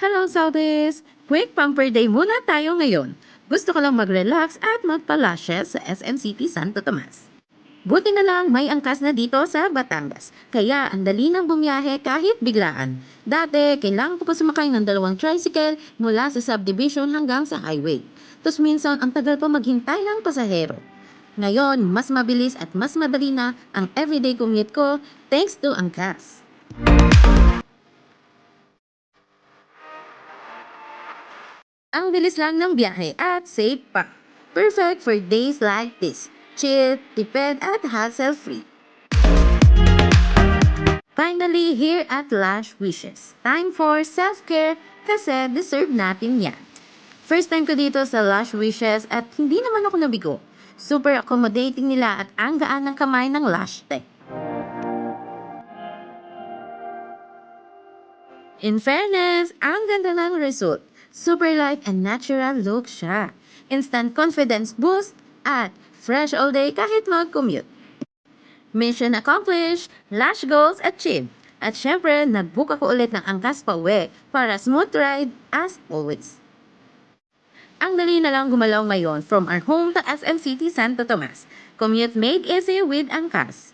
Hello, Saudis! Quick pamper day muna tayo ngayon. Gusto ko lang mag-relax at magpa-lashes sa SM City Santo Tomas. Buti na lang may angkas na dito sa Batangas. Kaya ang dali nang bumiyahe kahit biglaan. Dati, kailangan ko pa sumakay ng 2 tricycle mula sa subdivision hanggang sa highway. Tapos minsan, ang tagal pa maghintay ng pasahero. Ngayon, mas mabilis at mas madali na ang everyday commute ko thanks to angkas. Ang bilis lang ng biyahe at safe pa. Perfect for days like this. Chill, tipid at hassle-free. Finally, here at Lush Wishes. Time for self-care kasi deserve natin yan. First time ko dito sa Lush Wishes at hindi naman ako nabigo. Super accommodating nila at ang gaan ng kamay ng Lush Tech. In fairness, ang ganda ng result. Super light and natural look siya. Instant confidence boost at fresh all day kahit mag-commute. Mission accomplished! Lash goals achieved! At syempre, nag-book ako ulit ng angkas pa uwi para smooth ride as always. Ang dali na lang gumalaw ngayon from our home to SM City Santo Tomas. Commute made easy with angkas.